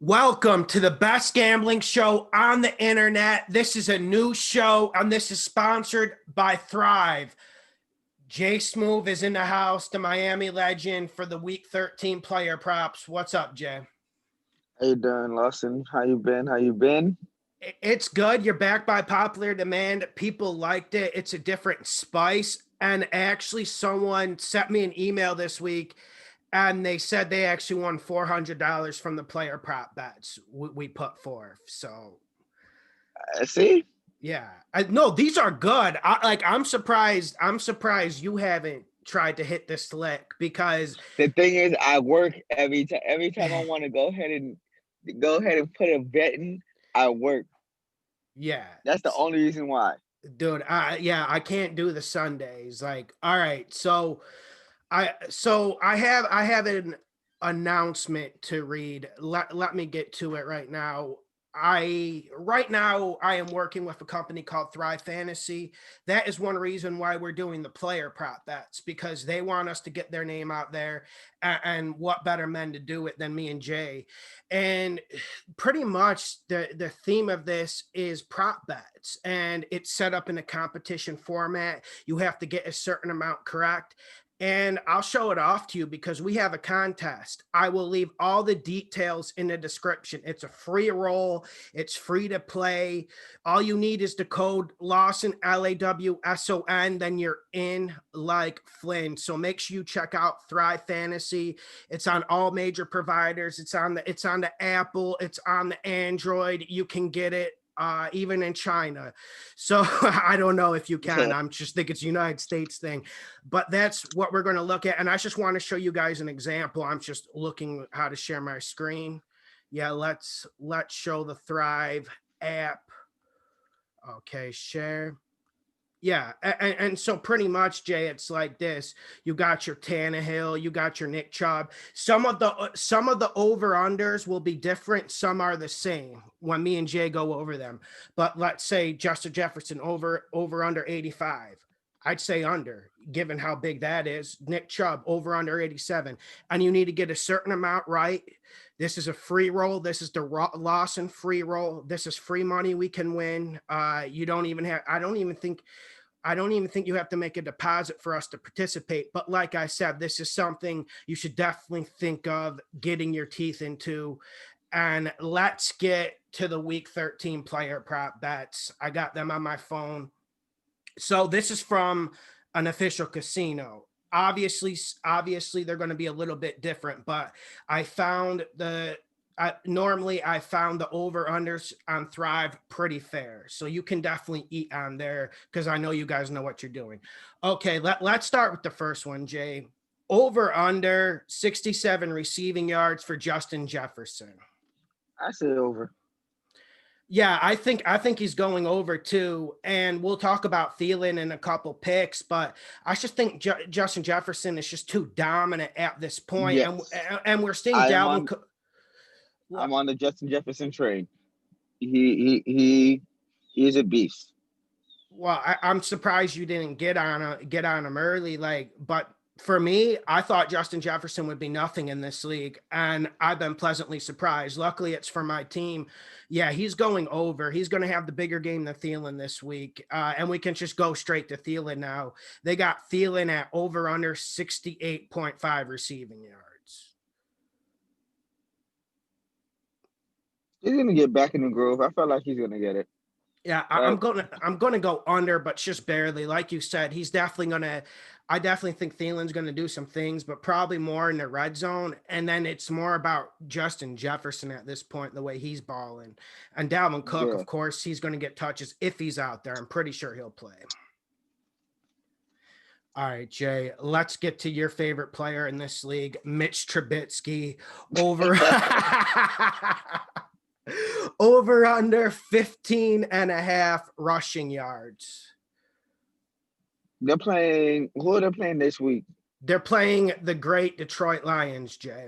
Welcome to the best gambling show on the internet. This is a new show, and this is sponsored by Thrive. Jay Smoove is in the house, the Miami legend, for the Week 13 player props. What's up, Jay? How you doing, Lawson? How you been? How you been? It's good. You're back by popular demand. People liked it. It's a different spice. And actually, someone sent me an email this week and they said they actually won $400 from the player prop bets we put forth. So, See, yeah, no, these are good. I'm surprised. I'm surprised you haven't tried to hit this slick because, the thing is, I work every time. Every time I want to go ahead and put a bet in, I work. yeah, That's the only reason why. dude, I can't do the Sundays. Like, all right, so I have an announcement to read. Let me get to it right now. I am working with a company called Thrive Fantasy. That is one reason why we're doing the player prop bets, because they want us to get their name out there, and what better men to do it than me and Jay. And pretty much the theme of this is prop bets, and it's set up in a competition format. You have to get a certain amount correct, and I'll show it off to you because we have a contest. I will leave all the details in the description. It's a free roll. It's free to play. All you need is the code Lawson, LAWSON. Then you're in like Flynn. So make sure you check out Thrive Fantasy. It's on all major providers. It's on the Apple. It's on the Android. You can get it even in China. So I don't know if you can. I'm just think it's a United States thing, but that's what we're going to look at. And I just want to show you guys an example. I'm just looking how to share my screen. Yeah, let's show the Thrive app. Okay, share. Yeah, and so pretty much, Jay, it's like this. You got your Tannehill, you got your Nick Chubb. Some of the over unders will be different. Some are the same when me and Jay go over them. But let's say Justin Jefferson over under 85. I'd say under, given how big that is. Nick Chubb over under 87, and you need to get a certain amount right. This is a free roll. This is the Lawson free roll. This is free money we can win. You don't even have. I don't even think you have to make a deposit for us to participate. But like I said, this is something you should definitely think of getting your teeth into. And let's get to the Week 13 player prop bets. I got them on my phone. So this is from an official casino. Obviously, they're going to be a little bit different, but I found normally I found the over unders on Thrive pretty fair. So you can definitely eat on there because I know you guys know what you're doing. Okay, let's start with the first one, Jay. Over under 67 receiving yards for Justin Jefferson. I say over. Yeah, I think he's going over too, and we'll talk about Thielen in a couple picks, but I just think Justin Jefferson is just too dominant at this point, and Yes, and we're seeing I am Dalvin. on. I'm on the Justin Jefferson train. He is a beast. Well, I'm surprised you didn't get on him early. But for me, I thought Justin Jefferson would be nothing in this league, and I've been pleasantly surprised. Luckily, it's for my team. Yeah, he's going over. He's going to have the bigger game than Thielen this week, and we can just go straight to Thielen now. They got Thielen at over under 68.5 receiving yards. He's gonna get back in the groove. I feel like he's gonna get it. Yeah, But I'm gonna go under, but just barely. Like you said, he's definitely gonna. I definitely think Thielen's gonna do some things, but probably more in the red zone. And then it's more about Justin Jefferson at this point, the way he's balling. And Dalvin Cook, yeah, of course, he's gonna get touches if he's out there. I'm pretty sure he'll play. All right, Jay, let's get to your favorite player in this league, Mitch Trubitsky, over over under 15 and a half rushing yards. they're playing. Who are they playing this week? They're playing the great Detroit Lions, Jay.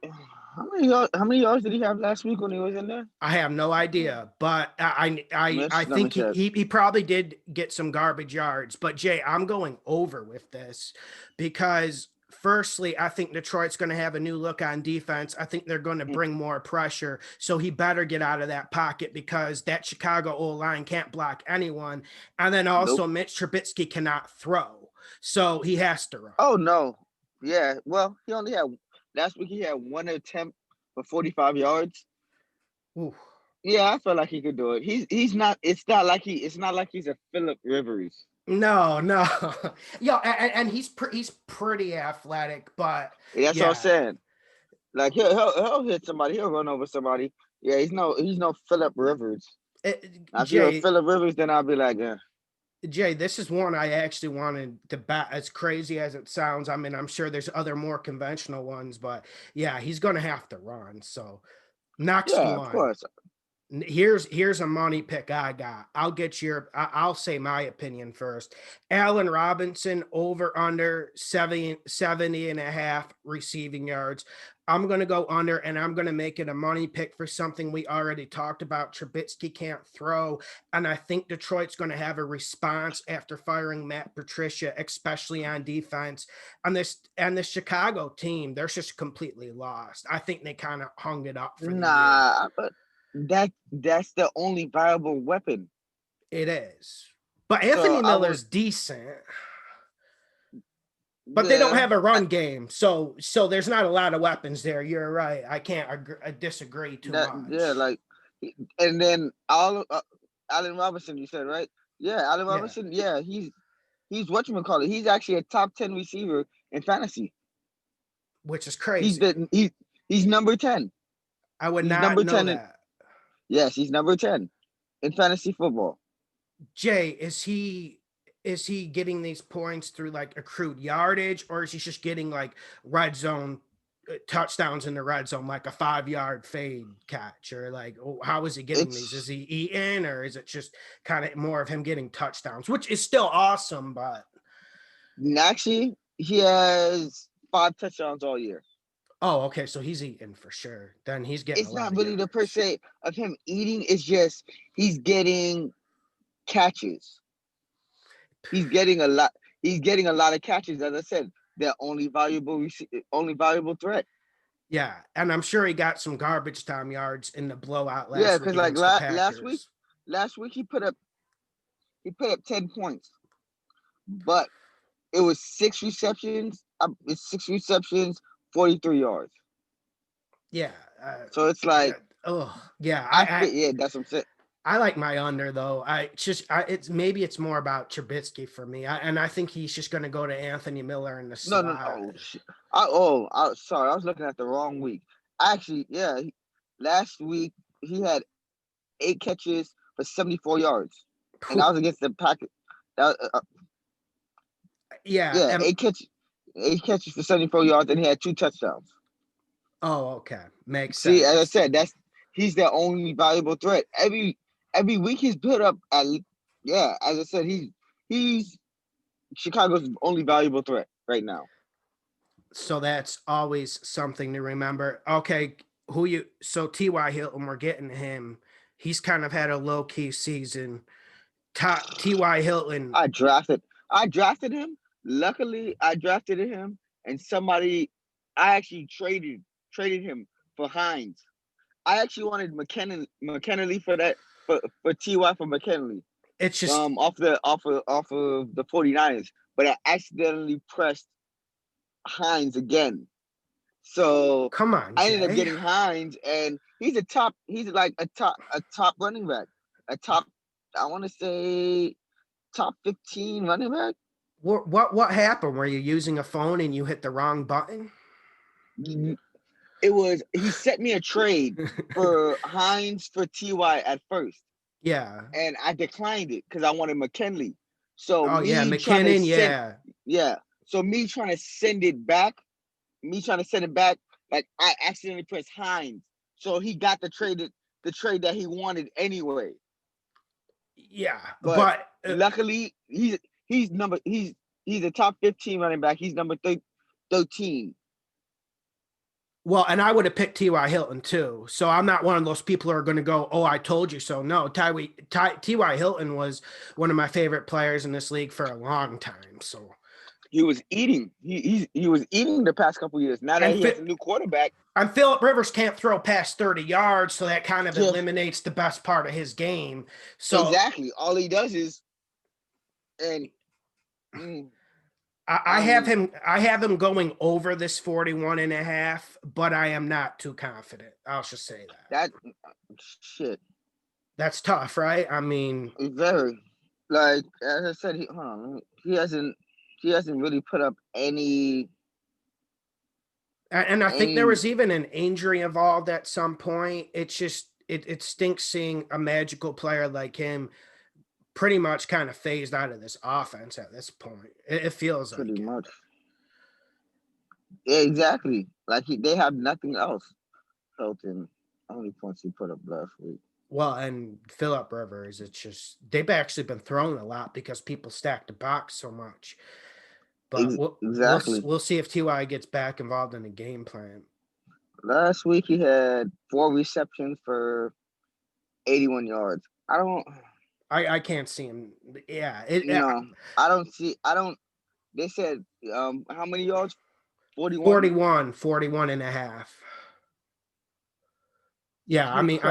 How many yards did he have last week when he was in there? I have no idea, but I Let me think check. he probably did get some garbage yards. But Jay, I'm going over with this because firstly, I think Detroit's going to have a new look on defense. I think they're going to bring more pressure. So he better get out of that pocket because that Chicago O-line can't block anyone. And then also Nope. Mitch Trubitsky cannot throw. So he has to run. Oh no. Yeah. Well, he only had last week. He had one attempt for 45 yards. Ooh. Yeah, I feel like he could do it. He's not. It's not like he's a Phillip Rivers. No. Yeah, and he's pretty athletic, but That's what I'm yeah. saying. Like he'll hit somebody. He'll run over somebody. Yeah, he's no Phillip Rivers. If you're a Phillip Rivers, then I'll be like, yeah. Jay, this is one I actually wanted to bat. As crazy as it sounds, I mean, I'm sure there's other more conventional ones, but yeah, he's going to have to run. So next Yeah, of one. course. Here's a money pick I got. I'll say my opinion first. Allen Robinson over under 70 and a half receiving yards. I'm going to go under, and I'm going to make it a money pick for something we already talked about. Trubisky can't throw, and I think Detroit's going to have a response after firing Matt Patricia, especially on defense. And the Chicago team, they're just completely lost. I think they kind of hung it up for the year. But that's the only viable weapon. It is. But Anthony Miller's decent. But they don't have a run game, so there's not a lot of weapons there. You're right. I can't disagree too much. Yeah, like, and then Allen Robinson, you said, right? Yeah, Allen Robinson. Yeah, he's whatchamacallit. He's actually a top 10 receiver in fantasy, which is crazy. He's number 10. I would not know that. Yes, he's number 10 in fantasy football. Jay, is he getting these points through like accrued yardage, or is he just getting like red zone touchdowns in the red zone, like a 5-yard fade catch, or like, how is he getting these? Is he eating, or is it just kind of more of him getting touchdowns, which is still awesome? But actually, he has 5 touchdowns all year. Oh, okay. So he's eating for sure. Then he's getting. It's not really the per se of him eating. It's just he's getting catches. He's getting a lot. He's getting a lot of catches. As I said, they're only valuable threat. Yeah, and I'm sure he got some garbage time yards in the blowout last week. Yeah, because like last week he put up 10 points, but it was 6 receptions. 43 yards. Yeah. So it's like, yeah, that's what I'm saying. I like my under though. It's more about Trubisky for me. I think he's just going to go to Anthony Miller in the slot. No. Sorry, I was looking at the wrong week. Actually, yeah, last week he had 8 catches for 74 yards, and that was against the Packers. Yeah, 8 catches for 74 yards, and he had 2 touchdowns. Oh, okay. Makes sense. See, as I said, he's their only valuable threat. Every week he's built up as I said, he's Chicago's only valuable threat right now. So that's always something to remember. Okay, so T.Y. Hilton, we're getting him. He's kind of had a low-key season. T.Y. Hilton. I drafted him. Luckily, I drafted him, and I actually traded him for Hines. I actually wanted McKinley for that for T.Y. for McKinley. It's just off of the 49ers, but I accidentally pressed Hines again. So come on, I ended up getting Hines, and he's like a top running back, I want to say top 15 running back. What happened? Were you using a phone and you hit the wrong button? He sent me a trade for Hines for T.Y. at first. Yeah. And I declined it because I wanted McKinley. So McKinnon, yeah. So me trying to send it back, like I accidentally pressed Hines. So he got the trade that he wanted anyway. Yeah. But luckily he's a top 15 running back. He's number 13. Well, and I would have picked T.Y. Hilton too. So I'm not one of those people who are going to go, oh, I told you so. No, T.Y. Hilton was one of my favorite players in this league for a long time. So He was eating. He was eating the past couple years. Now that he has a new quarterback. And Phillip Rivers can't throw past 30 yards, so that kind of Yeah. eliminates the best part of his game. So Exactly. All he does is, and I have him going over this 41.5, but I am not too confident. I'll just say that. Shit. That's tough, right? I mean, very, like as I said, he hasn't really put up any. And I think there was even an injury involved at some point. It's just it stinks seeing a magical player like him pretty much kind of phased out of this offense at this point. It feels pretty like much. Yeah, exactly. Like they have nothing else. Hilton, how many points he put up last week? Well, and Phillip Rivers, it's just they've actually been thrown a lot because people stack the box so much. But we'll see if Ty gets back involved in the game plan. Last week he had 4 receptions for 81 yards. I can't see him. Yeah, I don't. They said how many yards? 41. 41 and a half. Yeah, I mean,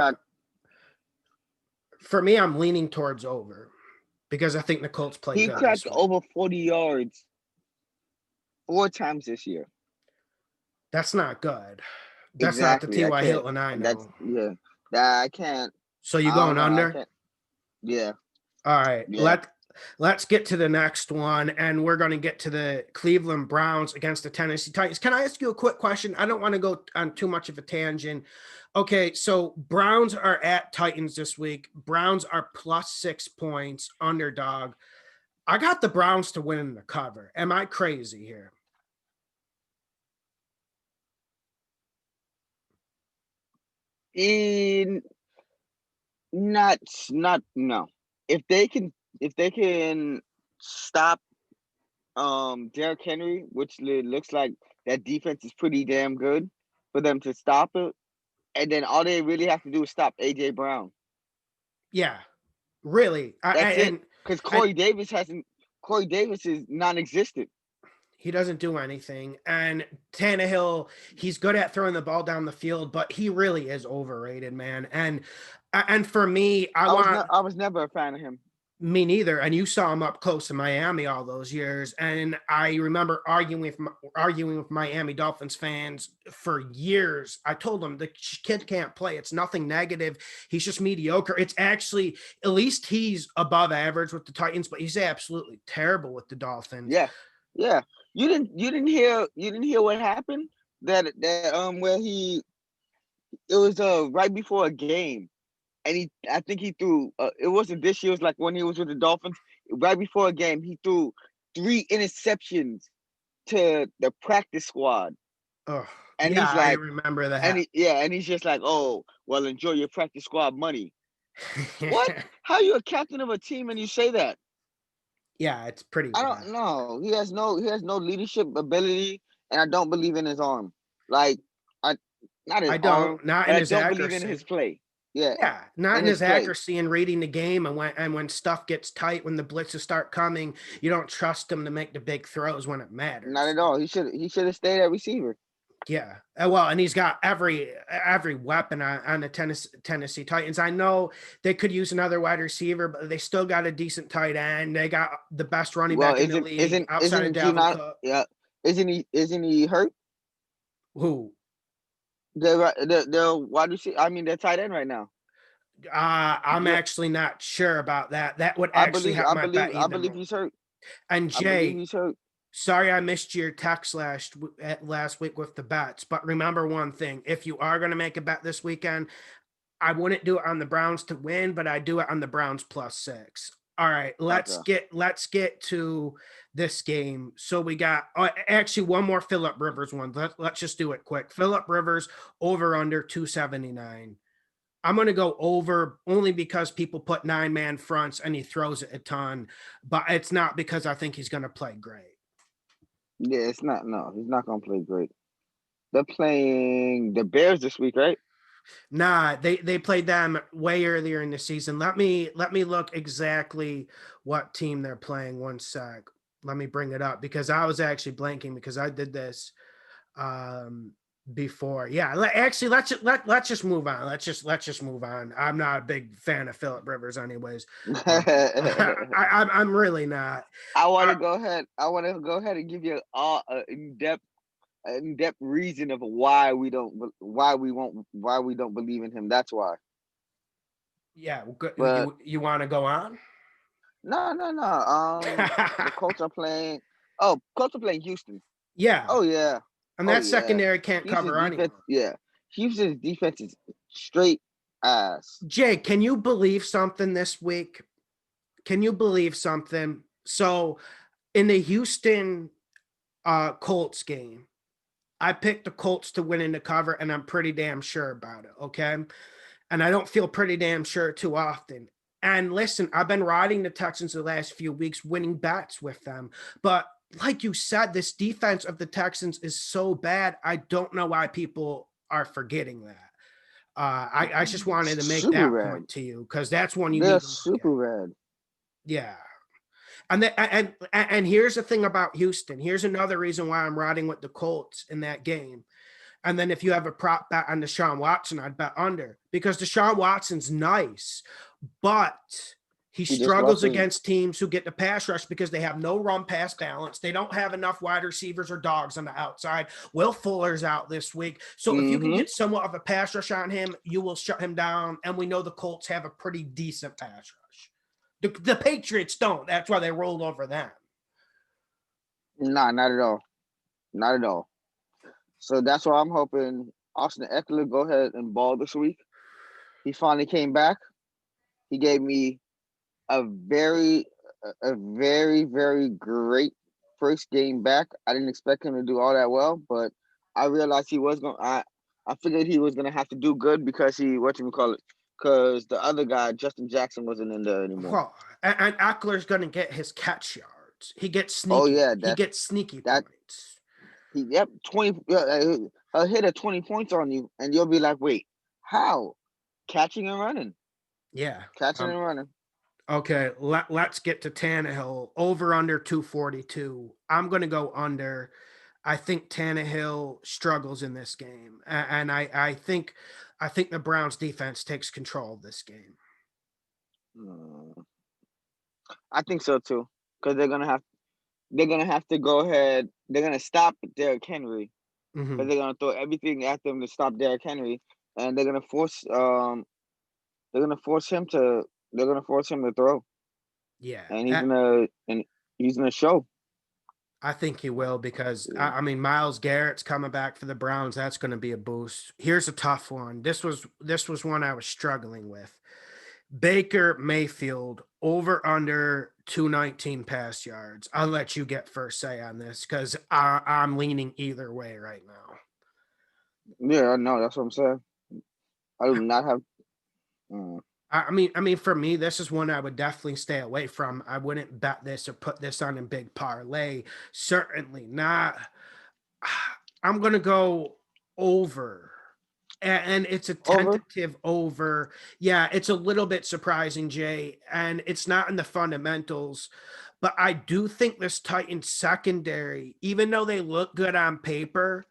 for me, I'm leaning towards over because I think the Colts play good. He cracked over 40 yards 4 times this year. That's not good. That's not the T.Y. Hilton I know. I can't. So you going under? Yeah. All right. Yeah. Let's get to the next one, and we're going to get to the Cleveland Browns against the Tennessee Titans. Can I ask you a quick question? I don't want to go on too much of a tangent. Okay, so Browns are at Titans this week. Browns are plus 6 points, underdog. I got the Browns to win in the cover. Am I crazy here? No. If they can stop Derrick Henry, which looks like that defense is pretty damn good for them to stop it, and then all they really have to do is stop AJ Brown. Yeah, really. That's it. Because Corey Davis is non-existent. He doesn't do anything. And Tannehill, he's good at throwing the ball down the field, but he really is overrated, man. And for me, I was never a fan of him. Me neither. And you saw him up close in Miami all those years. And I remember arguing with Miami Dolphins fans for years. I told them the kid can't play. It's nothing negative. He's just mediocre. It's actually, at least he's above average with the Titans, but he's absolutely terrible with the Dolphins. Yeah. Yeah. You didn't hear what happened? That where it was right before a game. And I think he threw. It wasn't this year. It was like when he was with the Dolphins. Right before a game, he threw 3 interceptions to the practice squad. Oh, and yeah, he's like, I remember that. And he's just like, "Oh, well, enjoy your practice squad money." What? How are you a captain of a team and you say that? Yeah, it's pretty bad. I don't know. He has no leadership ability, and I don't believe in his arm. Like, not his arm. Not in his accuracy. I don't believe in his play. Yeah, not in his accuracy and reading the game, and when stuff gets tight, when the blitzes start coming, you don't trust him to make the big throws when it matters. Not at all. He should have stayed at receiver. Yeah, well, and he's got every weapon on the Tennessee Titans. I know they could use another wide receiver, but they still got a decent tight end. They got the best running back in the league outside of Dalvin Cook. Yeah, isn't he hurt? Who? The wide receiver. I mean, they're tight end right now. I'm actually not sure about that. That would actually help my bet. I believe he's hurt. And Jay, he's hurt. Sorry I missed your text last week with the bets, but remember one thing: if you are going to make a bet this weekend, I wouldn't do it on the Browns to win, but I do it on the Browns plus 6. All right, let's get to this game. So we got actually one more Phillip Rivers one. Let's just do it quick. Phillip Rivers over under 279. I'm going to go over only because people put 9-man fronts and he throws it a ton, but it's not because I think he's going to play great. Yeah, it's not. No, he's not going to play great. They're playing the Bears this week, right? Nah, they played them way earlier in the season. Let me look exactly what team they're playing. One sec. Let me bring it up because I was actually blanking because I did this before. Yeah, actually, let's just move on. Let's just move on. I'm not a big fan of Phillip Rivers, anyways. I'm really not. I want to go ahead. I want to go ahead and give you all in-depth reason of why we don't believe in him. That's why. Yeah, But you want to go on? no. The Colts are playing. Oh, Colts are playing Houston. Yeah, Oh yeah. and Oh that yeah. secondary can't cover Houston's anyone. defense. Yeah. Houston's defense is straight ass. Jay, can you believe something this week? Can you believe something? So in the Houston Colts game, I picked the Colts to win in the cover, and I'm pretty damn sure about it. Okay. And I don't feel pretty damn sure too often. And listen, I've been riding the Texans the last few weeks, winning bets with them. But like you said, this defense of the Texans is so bad. I don't know why people are forgetting that. I just wanted to make Super that red. point to you because that's one you They're need to look super at. red. Yeah. And here's the thing about Houston. Here's another reason why I'm riding with the Colts in that game. And then if you have a prop bet on Deshaun Watson, I'd bet under because Deshaun Watson's nice, but he He just struggles lost his. against teams who get the pass rush because they have no run pass balance. They don't have enough wide receivers or dogs on the outside. Will Fuller's out this week. So if you can get somewhat of a pass rush on him, you will shut him down. And we know the Colts have a pretty decent pass rush. The Patriots don't. That's why they rolled over them. Nah, not at all. Not at all. So that's why I'm hoping Austin Eckler go ahead and ball this week. He finally came back. He gave me a very, very great first game back. I didn't expect him to do all that well, but I realized he was going. I figured he was going to have to do good because because the other guy Justin Jackson wasn't in there anymore. Well, and Eckler's going to get his catch yards. He gets Oh sneaky. yeah, He gets sneaky that points. yep 20. He'll hit a 20 points on you, and you'll be like, wait, how? Catching and running. Yeah. Catching and running. Okay, let's get to Tannehill. Over under 242. I'm going to go under. I think Tannehill struggles in this game, and I think the Browns defense takes control of this game. I think so too, because they're gonna have to go ahead. They're gonna stop Derrick Henry, because they're gonna throw everything at them to stop Derrick Henry, and they're gonna force him to throw. Yeah, And he's gonna show. I think he will because I mean Myles Garrett's coming back for the Browns. That's going to be a boost. Here's a tough one. This was one I was struggling with. Baker Mayfield over under 219 pass yards. I'll let you get first say on this because I'm leaning either way right now. Yeah, I know. That's what I'm saying. I do not have. I mean, for me, this is one I would definitely stay away from. I wouldn't bet this or put this on a big parlay. Certainly not. I'm gonna go over. And it's a Over. tentative over. Yeah, it's a little bit surprising, Jay, and it's not in the fundamentals, but I do think this Titans secondary, even though they look good on paper,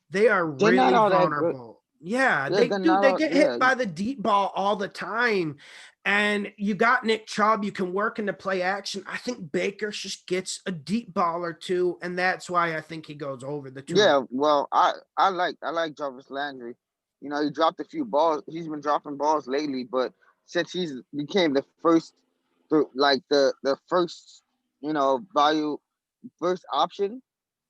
they are They're not really all that good. vulnerable. Yeah, Yeah, they they're do. not They all. get hit Yeah, by the deep ball all the time. And you got Nick Chubb, you can work into play action. I think Baker just gets a deep ball or two, and that's why I think he goes over the two. yeah. Well, I like Jarvis Landry. You know, he dropped a few balls. He's been dropping balls lately, but since he's became the first, like the first, value first option,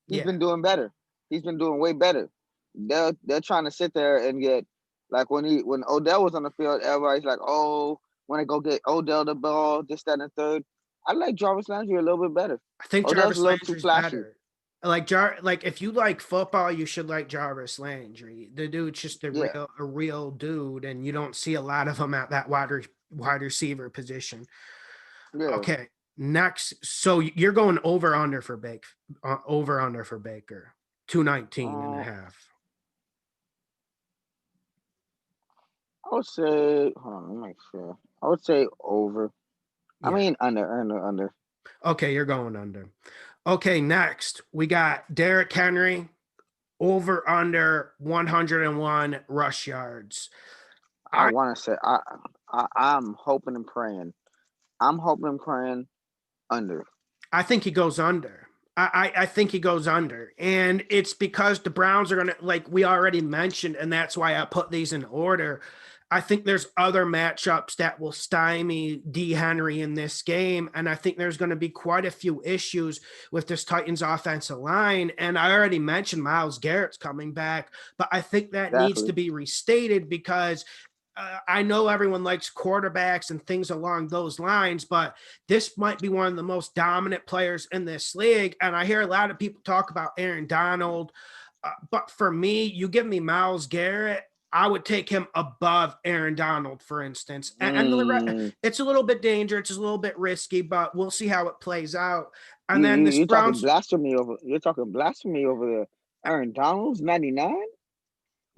he's Yeah. been doing better. He's been doing way better. They're trying to sit there and get, like, when Odell was on the field, everybody's like, oh, when I go get Odell the ball, this, that, and the third. I like Jarvis Landry a little bit better. I think Odell's a Jarvis little too Landry's flashy. better. Like if you like football, you should like Jarvis Landry. The dude's just Yeah, a real dude, and you don't see a lot of them at that wide receiver position. yeah. Okay, next. So you're going over under for Baker, 219 and a Uh, half. I would say, hold on, let me make sure. I would say over. I Yeah. mean under. Okay, you're going under. Okay, next we got Derrick Henry over under 101 rush yards. I want to say I'm hoping and praying. I'm hoping and praying under. I think he goes under. I think he goes under. And it's because the Browns are going to, like we already mentioned, and that's why I put these in order. I think there's other matchups that will stymie D. Henry in this game. And I think there's going to be quite a few issues with this Titans offensive line. And I already mentioned Myles Garrett's coming back, but I think that needs to be restated because I know everyone likes quarterbacks and things along those lines, but this might be one of the most dominant players in this league. And I hear a lot of people talk about Aaron Donald. But for me, you give me Myles Garrett, I would take him above Aaron Donald, for instance. And it's a little bit dangerous. It's a little bit risky, but we'll see how it plays out. And then this you're Browns. You're talking blasphemy over there. Aaron Donald's 99?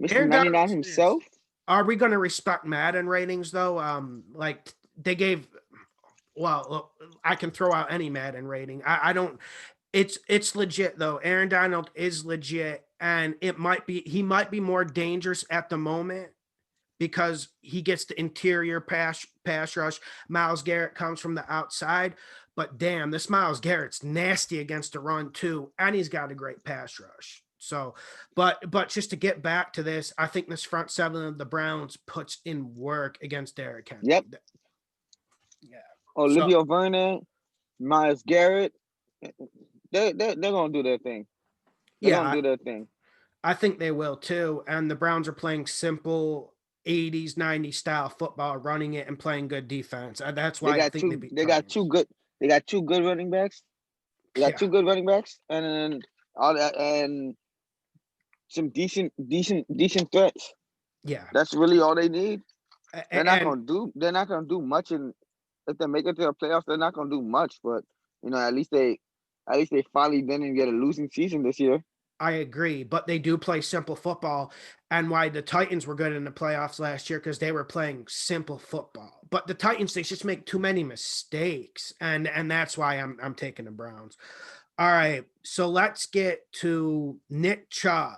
Mr. Aaron 99 Donald himself? Are we going to respect Madden ratings though? Like they gave, well, I can throw out any Madden rating. I don't, it's legit though. Aaron Donald is legit, and he might be more dangerous at the moment because he gets the interior pass rush. Myles Garrett comes from the outside, but damn, this Myles Garrett's nasty against the run too, and he's got a great pass rush. So, but just to get back to this, I think this front seven of the Browns puts in work against Derrick Henry. Yep. Yeah. Olivia Vernon, Myles Garrett, they're gonna do their thing. They're gonna do their thing. I think they will too. And the Browns are playing simple 80s, 90s style football, running it and playing good defense. That's why I think they got two good running backs. They got two good running backs, and all that, and some decent threats. Yeah, that's really all they need. They're not gonna do much, and if they make it to the playoffs, they're not gonna do much. But at least they finally didn't get a losing season this year. I agree, but they do play simple football, and why the Titans were good in the playoffs last year because they were playing simple football. But the Titans, they just make too many mistakes, and that's why I'm taking the Browns. All right, so let's get to Nick Chubb.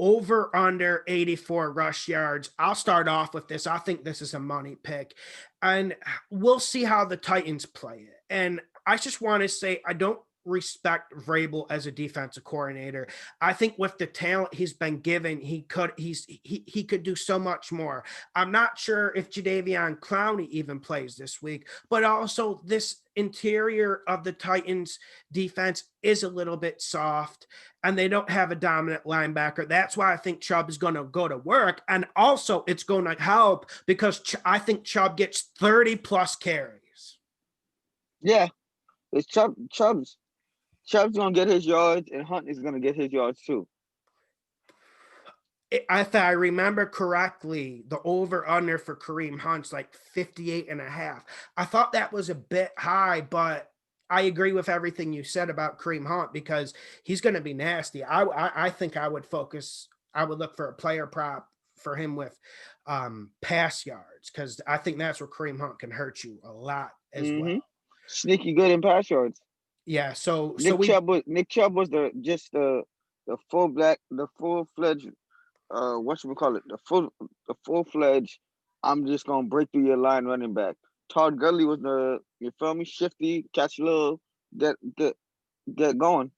Over under 84 rush yards. I'll start off with this. I think this is a money pick, and we'll see how the Titans play it. And I just want to say I don't respect Vrabel as a defensive coordinator. I think with the talent he's been given, he could do so much more. I'm not sure if Jadeveon Clowney even plays this week, but also this interior of the Titans defense is a little bit soft and they don't have a dominant linebacker. That's why I think Chubb is going to go to work. And also it's going to help because I think Chubb gets 30 plus carries. Yeah. It's Chubb's going to get his yards, and Hunt is going to get his yards too. If I remember correctly, the over-under for Kareem Hunt's like 58.5. I thought that was a bit high, but I agree with everything you said about Kareem Hunt because he's going to be nasty. I think I would look for a player prop for him with pass yards because I think that's where Kareem Hunt can hurt you a lot as well. Sneaky good in pass yards. Yeah, so Nick Chubb was the full-fledged the full-fledged I'm just gonna break through your line running back. Todd Gurley was the shifty, catch a little, get going.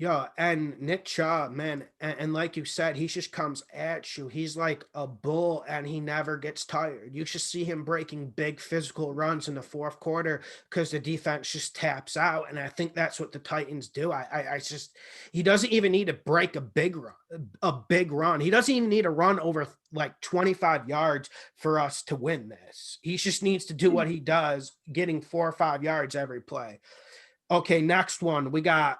Yeah, and Nick Chubb, man, and like you said, he just comes at you. He's like a bull, and he never gets tired. You should see him breaking big physical runs in the fourth quarter because the defense just taps out, and I think that's what the Titans do. He doesn't even need to break a big run. He doesn't even need to run over like 25 yards for us to win this. He just needs to do what he does, getting 4 or 5 yards every play. Okay, next one. We got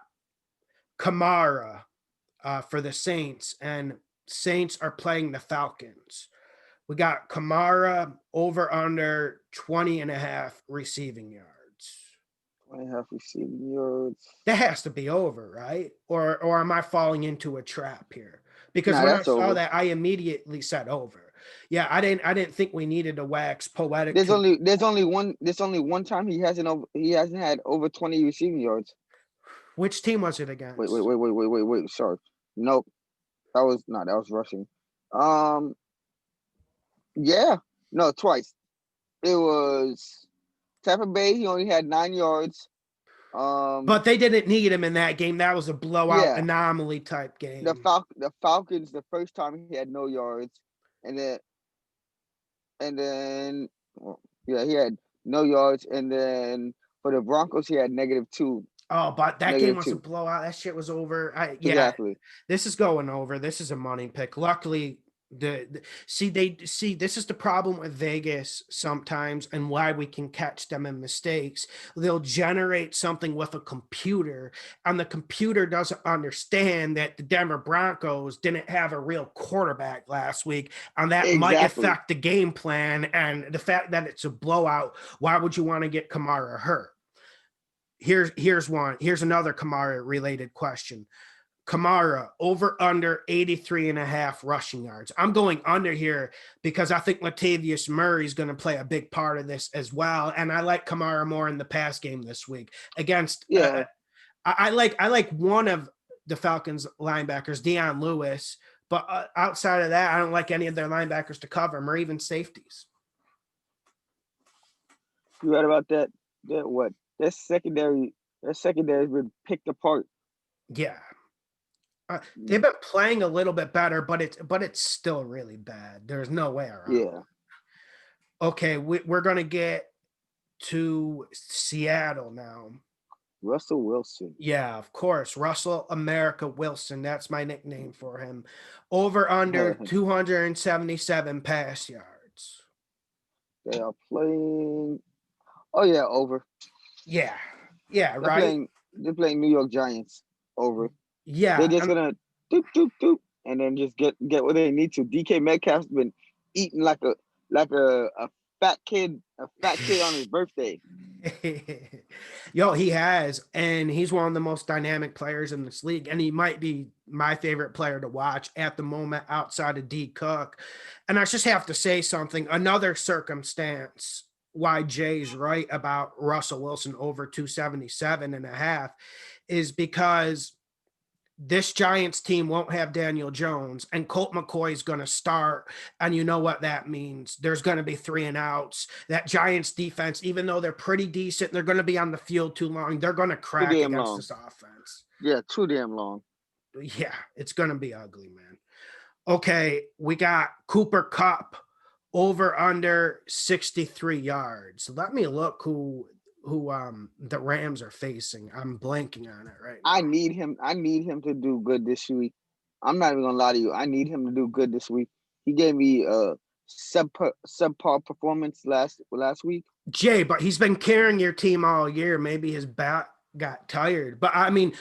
Kamara for the Saints, and Saints are playing the Falcons. We got Kamara over under 20.5 receiving yards. 20.5 receiving yards. That has to be over, right? Or am I falling into a trap here? Because when I saw that, I immediately said over. Yeah, I didn't think we needed to wax poetic. There's only one time he hasn't had over 20 receiving yards. Which team was it against? Wait. Sorry. Nope. That was rushing. Yeah. No, twice. It was Tampa Bay. He only had 9 yards. But they didn't need him in that game. That was a blowout anomaly type game. The Falcons, the first time he had no yards, and then he had no yards, and then for the Broncos he had -2. Oh, but that game was a blowout. That shit was over. Exactly. This is going over. This is a money pick. Luckily, this is the problem with Vegas sometimes, and why we can catch them in mistakes. They'll generate something with a computer, and the computer doesn't understand that the Denver Broncos didn't have a real quarterback last week, and that might affect the game plan. And the fact that it's a blowout, why would you want to get Kamara hurt? Here's another Kamara related question. Kamara over under 83.5 rushing yards. I'm going under here because I think Latavius Murray is going to play a big part of this as well. And I like Kamara more in the pass game this week against, I like one of the Falcons linebackers, Deion Lewis, but outside of that, I don't like any of their linebackers to cover him or even safeties. You right about that? That secondary has been picked apart. Yeah. They've been playing a little bit better, but it's still really bad. There's no way around. Yeah. Okay, we're gonna get to Seattle now. Russell Wilson. Yeah, of course. Russell America Wilson. That's my nickname for him. Over under 277 pass yards. They are playing. Oh yeah, over. Yeah, right. They're playing New York Giants. Over. Yeah, they're just gonna doop, and then just get what they need to. DK Metcalf's been eating like a fat kid on his birthday. Yo, he has, and he's one of the most dynamic players in this league, and he might be my favorite player to watch at the moment outside of D Cook. And I just have to say something. Another circumstance why Jay's right about Russell Wilson over 277.5 is because this Giants team won't have Daniel Jones, and Colt McCoy is going to start. And you know what that means. There's going to be 3 and outs. That Giants defense, even though they're pretty decent, they're going to be on the field too long. They're going to crack against this offense. Yeah, too damn long. Yeah, it's going to be ugly, man. Okay, we got Cooper Kupp over under 63 yards. Let me look who the Rams are facing. I'm blanking on it right now. I need him to do good this week. I'm not even gonna lie to you. I need him to do good this week. He gave me a subpar performance last week. Jay, but he's been carrying your team all year. Maybe his back got tired. But I mean,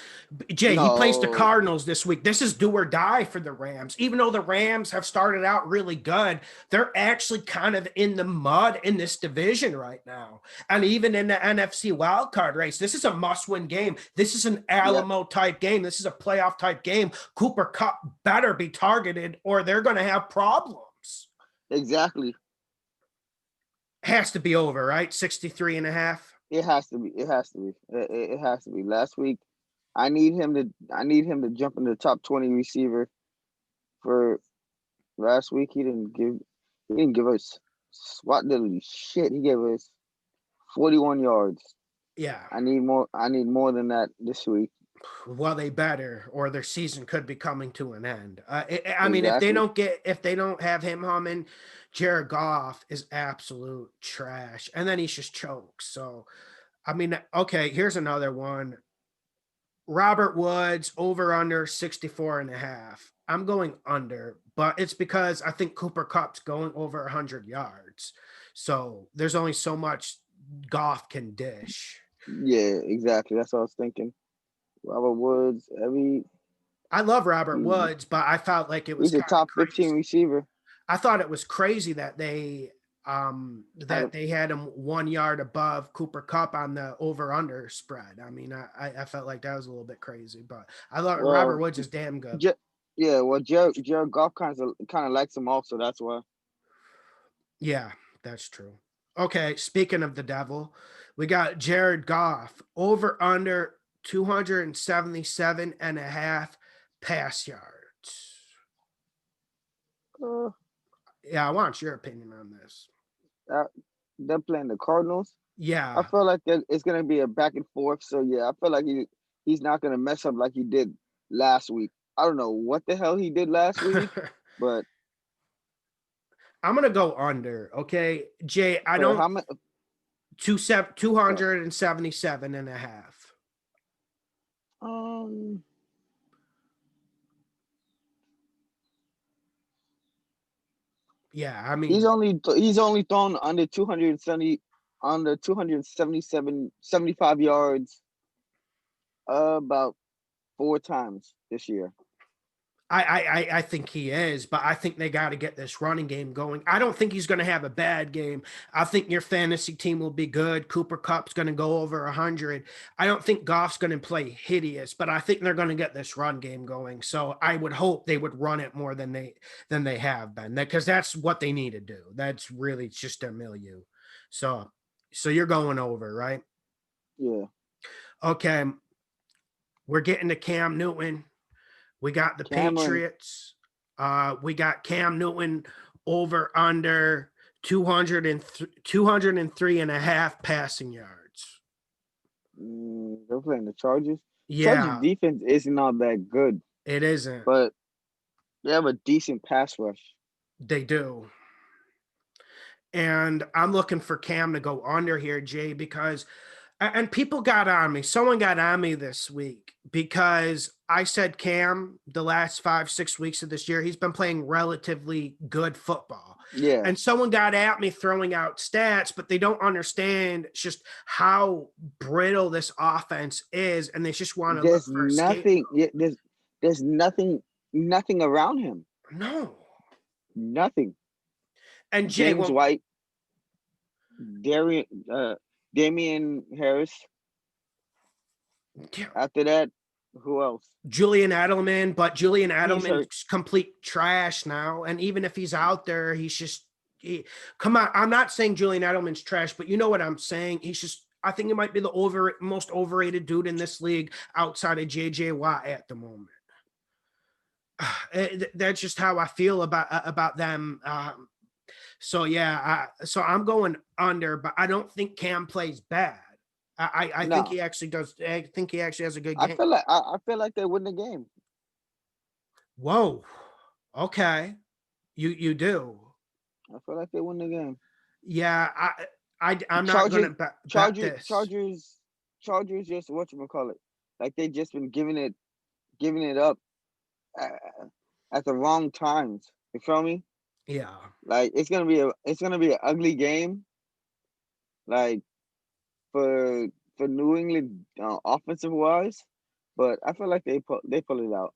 Jay, he plays the Cardinals this week. This is do or die for the Rams. Even though the Rams have started out really good, they're actually kind of in the mud in this division right now. And even in the NFC wildcard race, this is a must-win game. This is an Alamo type game. This is a playoff type game. Cooper Kupp better be targeted or they're going to have problems. Exactly. Has to be over, right? 63.5. It has to be. It has to be. Last week, I need him to jump in the top 20 receiver. For last week, he didn't give us squat diddly shit. He gave us 41 yards. Yeah. I need more than that this week. Well, they better, or their season could be coming to an end. I mean, if they don't have him humming, Jared Goff is absolute trash, and then he's just chokes. So, I mean, okay, here's another one. Robert Woods over under 64.5. I'm going under, but it's because I think Cooper Kupp's going over 100 yards. So there's only so much Goff can dish. Yeah, exactly. That's what I was thinking. Robert Woods, I love Robert Woods, but I felt like it was he's a top 15 receiver. I thought it was crazy that they had him 1 yard above Cooper Kupp on the over-under spread. I mean, I felt like that was a little bit crazy, but I thought Robert Woods is damn good. Jared Goff kind of likes him also. That's why. Yeah, that's true. Okay, speaking of the devil, we got Jared Goff over under 277 and a half pass yards. Yeah, I want your opinion on this. They're playing the Cardinals. Yeah. I feel like it's gonna be a back and forth. So yeah, I feel like he's not gonna mess up like he did last week. I don't know what the hell he did last week, but I'm gonna go under. Okay, Jay. I for don't. how much? 277 and a half. Um, Yeah, I mean, he's only thrown under 75 yards about 4 times this year. I think he is, but I think they got to get this running game going. I don't think he's going to have a bad game. I think your fantasy team will be good. Cooper Kupp's going to go over 100. I don't think Goff's going to play hideous, but I think they're going to get this run game going. So I would hope they would run it more than they have been, because that's what they need to do. That's really just their milieu. So you're going over, right? Yeah. Okay. We're getting to Cam Newton. We got the Patriots. We got Cam Newton over under 203 and a half passing yards. They're playing the Chargers. Yeah. Chargers defense isn't all that good. It isn't. But they have a decent pass rush. They do. And I'm looking for Cam to go under here, Jay, because and people got on me. Someone got on me this week because I said Cam the last 5-6 weeks of this year, he's been playing relatively good football. Yeah. And someone got at me throwing out stats, but they don't understand just how brittle this offense is, and they just want to look for nothing. There's nothing around him. No. Nothing. And Jay, James White, Damian Harris. Yeah. After that, who else? Julian Edelman, but Julian Edelman's complete trash now. And even if he's out there, he's just come on. I'm not saying Julian Edelman's trash, but you know what I'm saying. He's just. I think he might be the most overrated dude in this league outside of JJ Watt at the moment. That's just how I feel about them. So yeah, so I'm going under, but I don't think Cam plays bad. I think he actually does. I think he actually has a good game. I feel like they win the game. Whoa, okay, you do. I feel like they win the game. Yeah, I'm not going to bet this. Chargers just whatchamacallit. Like they just been giving it up at the wrong times. You feel me? Yeah. Like it's gonna be an ugly game. Like for New England offensive wise, but I feel like they pull it out.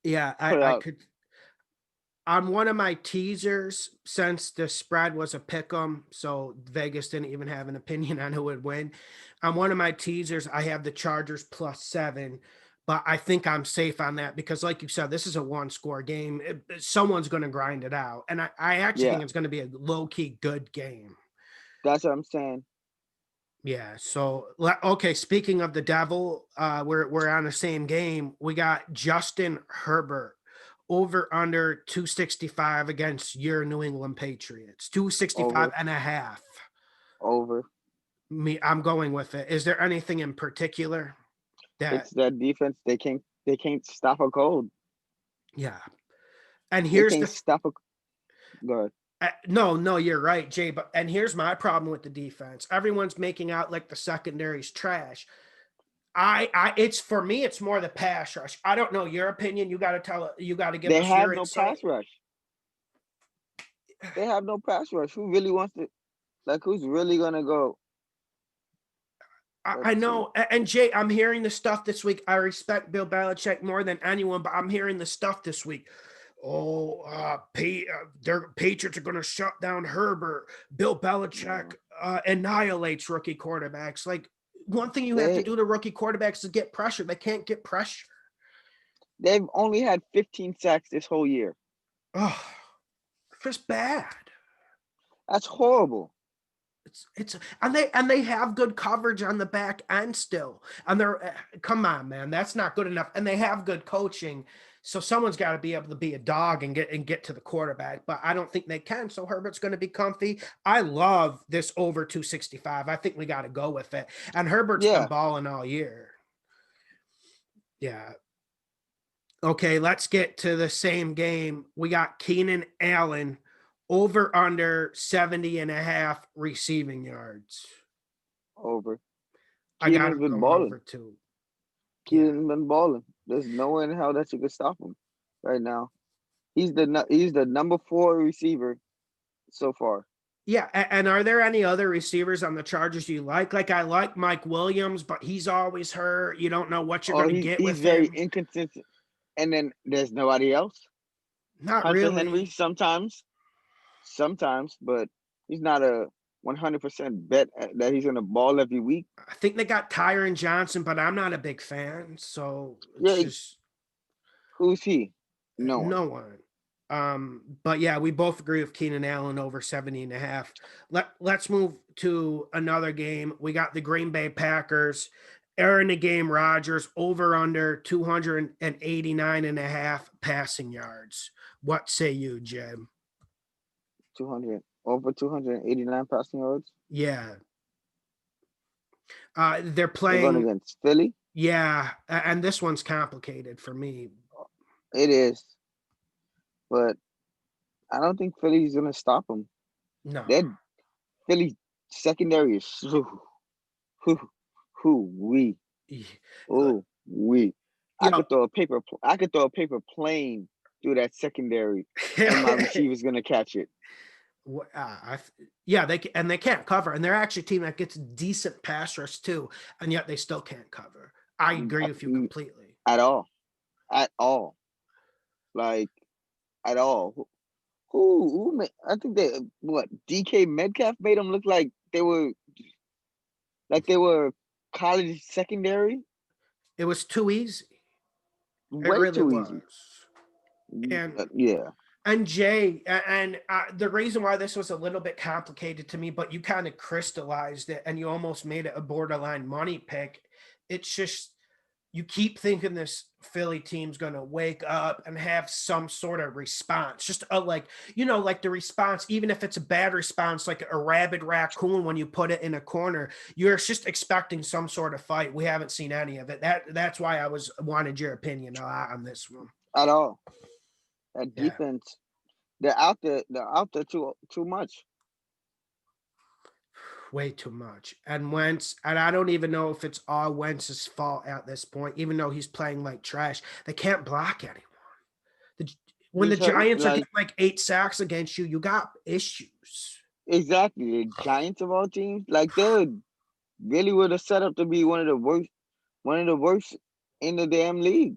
Yeah, I could. On one of my teasers, since the spread was a pick 'em, so Vegas didn't even have an opinion on who would win. On one of my teasers, I have the Chargers +7, but I think I'm safe on that because, like you said, this is a one-score game. Someone's going to grind it out, and I actually think it's going to be a low-key good game. That's what I'm saying. Yeah. So, okay. Speaking of the devil, we're on the same game. We got Justin Herbert over under 265 against your New England Patriots. 265 and a half. Over. I'm going with it. Is there anything in particular it's that defense? They can't stop a cold. Yeah. And here's the stop a. Go ahead. No, you're right, Jay. And here's my problem with the defense. Everyone's making out like the secondary's trash. It's for me, it's more the pass rush. I don't know your opinion. You got to give us your insight. Pass rush. They have no pass rush. Who really wants to? Like, who's really gonna go? I know. And Jay, I'm hearing the stuff this week. I respect Bill Belichick more than anyone, but I'm hearing the stuff this week. Their Patriots are going to shut down Herbert. Bill Belichick annihilates rookie quarterbacks. Like, one thing you have to do to rookie quarterbacks is get pressure. They can't get pressure. They've only had 15 sacks this whole year. Oh, just bad. That's horrible. It's and they have good coverage on the back end still. And they're come on, man, that's not good enough. And they have good coaching. So someone's got to be able to be a dog and get to the quarterback, but I don't think they can. So Herbert's going to be comfy. I love this over 265. I think we got to go with it. And Herbert's been balling all year. Yeah. Okay, let's get to the same game. We got Keenan Allen over under 70.5 receiving yards. Over. I got him going over too. Keenan's been balling. There's no way in hell that you could stop him right now. He's the number 4 receiver so far. Yeah, and are there any other receivers on the Chargers you like? Like I like Mike Williams, but he's always hurt. You don't know what you're going to get with him. He's very inconsistent. And then there's nobody else. Not Hunter really. Henry sometimes, but he's not a 100% bet that he's going to ball every week. I think they got Tyron Johnson, but I'm not a big fan. So who's he? No one. But yeah, we both agree with Keenan Allen over 70.5. Let's move to another game. We got the Green Bay Packers. Aaron the game Rodgers over under 289.5 passing yards. What say you, Jim? 200 over 289 passing yards. Yeah. They're playing going against Philly. Yeah, and this one's complicated for me. It is, but I don't think Philly's gonna stop them. No, Philly secondary is we. I could throw a paper plane through that secondary, and my receiver's gonna catch it. Yeah, they can't cover, and they're actually a team that gets decent pass rush too, and yet they still can't cover. I agree with you completely. At all. Like at all. Who made, I think DK Metcalf made them look like they were college secondary. It was too easy. Way really too easy. And yeah. And Jay, and the reason why this was a little bit complicated to me, but you kind of crystallized it and you almost made it a borderline money pick. It's just, you keep thinking this Philly team's going to wake up and have some sort of response, just like the response, even if it's a bad response, like a rabid raccoon, when you put it in a corner, you're just expecting some sort of fight. We haven't seen any of it. That's why I wanted your opinion on this one. At all. That defense, they're out there too much. Way too much. And Wentz, and I don't even know if it's all Wentz's fault at this point, even though he's playing like trash. They can't block anyone. When the Giants are getting like 8 sacks against you, you got issues. Exactly. The Giants of all teams, like they really would have set up to be one of the worst in the damn league.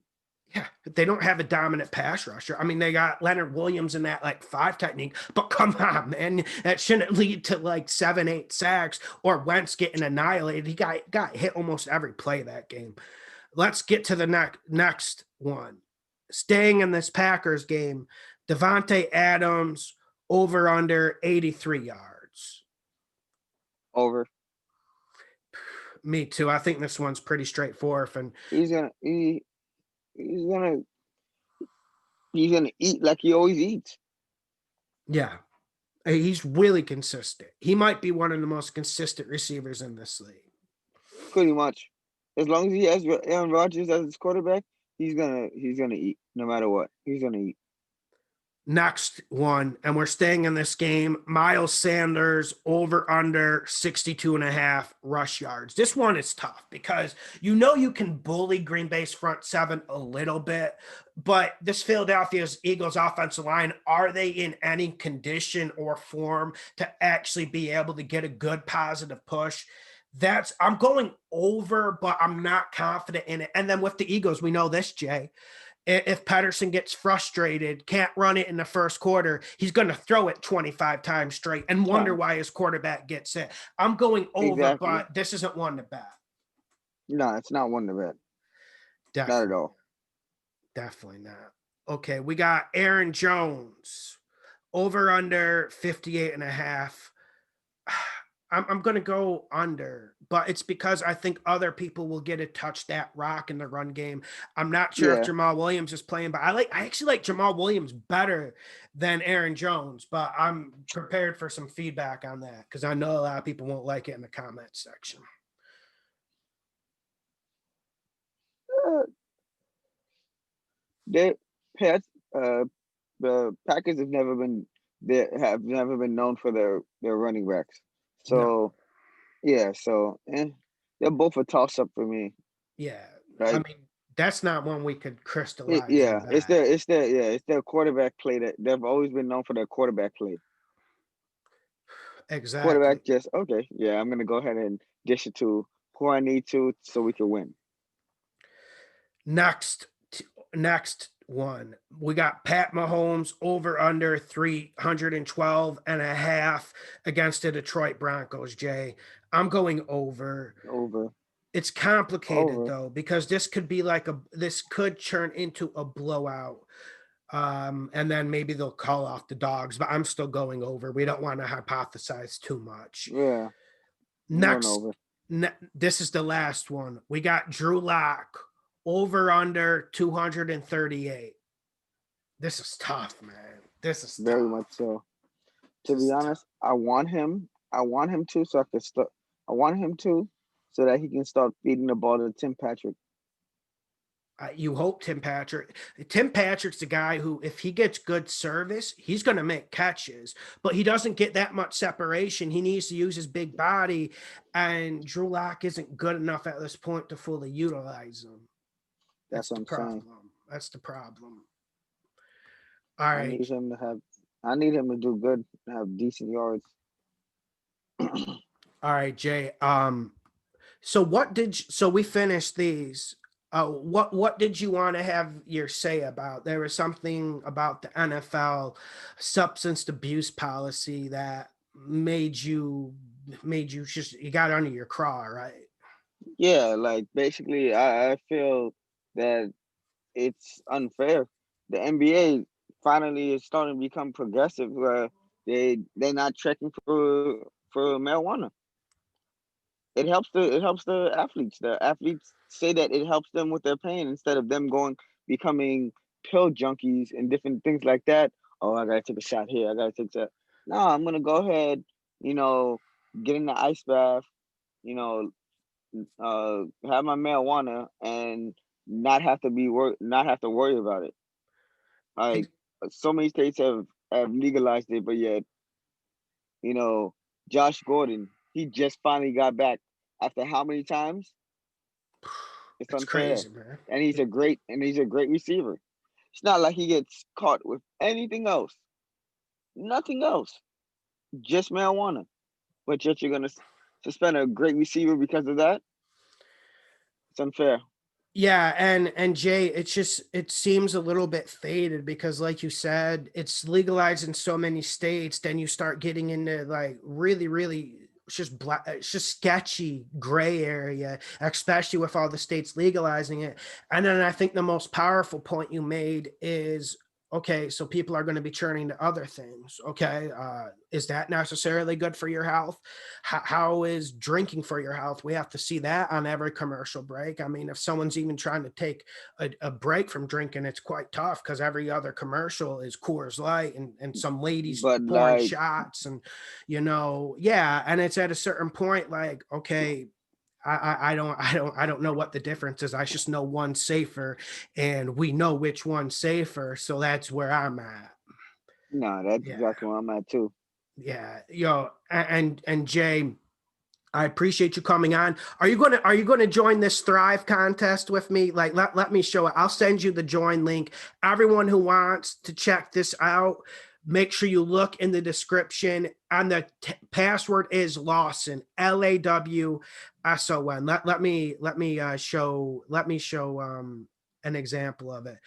Yeah, but they don't have a dominant pass rusher. I mean, they got Leonard Williams in that like 5 technique, but come on, man, that shouldn't lead to like 7, 8 sacks or Wentz getting annihilated. He got hit almost every play that game. Let's get to the next one. Staying in this Packers game, Devontae Adams over under 83 yards. Over. Me too. I think this one's pretty straightforward, and he's gonna eat like he always eats. Yeah. He's really consistent. He might be one of the most consistent receivers in this league. Pretty much. As long as he has Aaron Rodgers as his quarterback, he's gonna eat no matter what. He's gonna eat. Next one, and we're staying in this game, Miles Sanders over under 62.5 rush yards. This one is tough because you can bully Green Bay's front 7 a little bit, but this Philadelphia Eagles offensive line, are they in any condition or form to actually be able to get a good positive push? I'm going over, but I'm not confident in it. And then with the Eagles, we know this, Jay. If Patterson gets frustrated, can't run it in the first quarter, he's going to throw it 25 times straight and wonder why his quarterback gets it. I'm going over, but this isn't one to bet. No, it's not one to bet. Definitely. Not at all. Definitely not. Okay, we got Aaron Jones over under 58.5. I'm going to go under, but it's because I think other people will get to touch that rock in the run game. I'm not sure if Yeah. Jamal Williams is playing, but I actually like Jamal Williams better than Aaron Jones, but I'm prepared for some feedback on that because I know a lot of people won't like it in the comments section. They Pats, the Packers have never been known for their running backs. No, So yeah, so they're both a toss up for me. yeah. I Like mean, that's not one we could crystallize in yeah, bat. it's their quarterback play that they've always been known for their quarterback play. Exactly. Quarterback just okay, yeah, I'm gonna go ahead and dish it to who I need to so we can win. Next, next one. We got Pat Mahomes over under 312 and a half against the Detroit Broncos, Jay. I'm going over. Over, It's complicated over. though, because this could turn into a blowout. And then maybe they'll call off the dogs, but I'm still going over. We don't want to hypothesize too much. Yeah, I'm going Next, over. this is the last one. We got Drew Lock over under 238. This is tough, man. This is Very tough. much so. To This be is tough. honest, I want him to so I can start. I want him to so that he can start feeding the ball to Tim Patrick. You hope Tim Patrick's the guy who, if he gets good service, he's going to make catches, but he doesn't get that much separation. He needs to use his big body, and Drew Lock isn't good enough at this point to fully utilize him. That's That's what the I'm saying. problem. That's the problem. All I right. need him to have. I need him to do good, have decent yards. All right, Jay. So we finished these. What did you want to have your say about? There was something about the NFL substance abuse policy that made you just you got under your craw, right? Yeah, like basically, I feel that it's unfair. The NBA finally is starting to become progressive, where they're not checking for marijuana. It helps the athletes. The athletes say that it helps them with their pain instead of them becoming pill junkies and different things like that. Oh, I gotta take a shot here. I gotta take that. No, I'm gonna go ahead. You know, get in the ice bath. You know, have my marijuana and not have to worry about it. Like so many states have legalized it, but yet you know, Josh Gordon, he just finally got back after how many times? It's It's unfair. crazy, man. And he's a great receiver. It's not like he gets caught with anything else. Nothing else. Just marijuana. But yet you're gonna suspend a great receiver because of that? It's unfair. Yeah, and Jay, it seems a little bit faded because like you said, it's legalized in so many states, then you start getting into like really it's just sketchy gray area, especially with all the states legalizing it. And then I think the most powerful point you made is okay, so people are going to be turning to other things. Okay. Is that necessarily good for your health? How is drinking for your health? We have to see that on every commercial break. I mean, if someone's even trying to take a break from drinking, it's quite tough because every other commercial is Coors Light and some ladies But pouring like shots and, yeah. And it's at a certain point, like, okay, I don't know what the difference is. I just know one's safer, and we know which one's safer. So that's where I'm at. nah, that's Yeah, exactly where I'm at too. yeah. And Jay, I appreciate you coming on. Are you gonna join this Thrive contest with me? Like let me show it. I'll send you the join link. Everyone who wants to check this out, make sure you look in the description. And the password is Lawson, LAWSON. Let me show an example of it.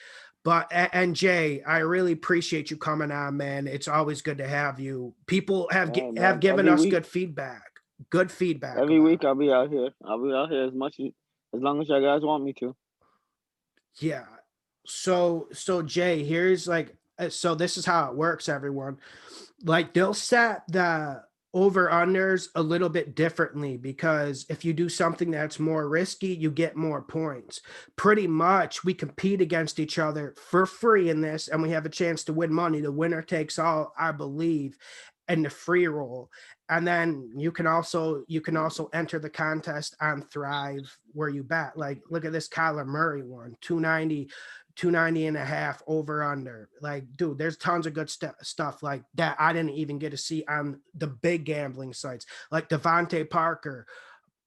But and Jay, I really appreciate you coming on, man. It's always good to have you. People Hey have man, given us good feedback every week about. I'll be out here. I'll be out here as long as you guys want me to. Yeah. So Jay, here's like so this is how it works, everyone. Like they'll set the over unders a little bit differently, because if you do something that's more risky, you get more points. Pretty much we compete against each other for free in this, and we have a chance to win money. The winner takes all, I believe, in the free roll. And then you can also enter the contest on Thrive where you bet. Like, look at this Kyler Murray one, 290 and a half over under. Like, dude, there's tons of good stuff like that I didn't even get to see on the big gambling sites, like Devontae Parker,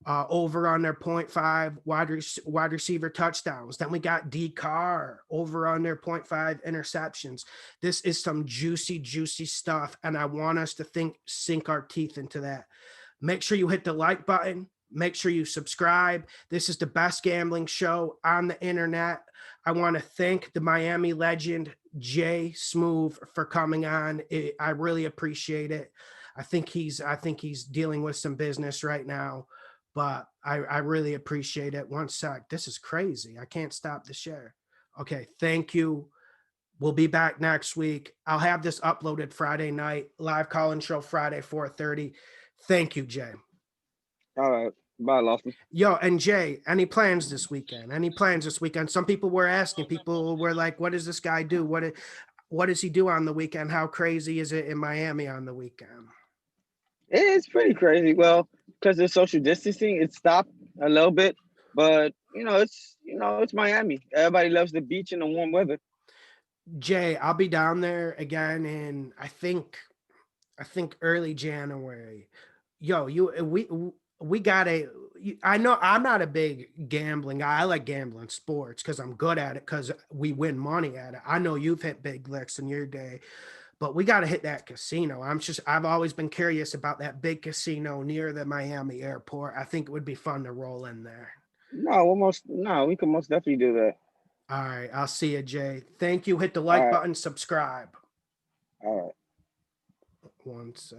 over under 0.5 wide receiver touchdowns. Then we got D Carr over under 0.5 interceptions. This is some juicy stuff, and I want us to sink our teeth into that. Make sure you hit the like button. Make sure you subscribe. This is the best gambling show on the internet. I want to thank the Miami legend, Jay Smoove, for coming on. I really appreciate it. I think he's dealing with some business right now, but I really appreciate it. One sec. This is crazy. I can't stop the share. Okay. Thank you. We'll be back next week. I'll have this uploaded Friday night, live call-in show Friday, 4:30. Thank you, Jay. All right. Bye, Lawson. Yo, and Jay, any plans this weekend? Some people were asking, people were like, what does this guy do? What does he do on the weekend? How crazy is it in Miami on the weekend? It's pretty crazy. Well, because of social distancing, it stopped a little bit. But, it's Miami. Everybody loves the beach and the warm weather. Jay, I'll be down there again in, I think early January. Yo, we got I know I'm not a big gambling guy. I like gambling sports because I'm good at it, because we win money at it. I know you've hit big licks in your day, but we got to hit that casino. I've always been curious about that big casino near the Miami airport. I think it would be fun to roll in there. We can most definitely do that. All right. I'll see you, Jay. Thank you. Hit the like button, subscribe. All right. One sec.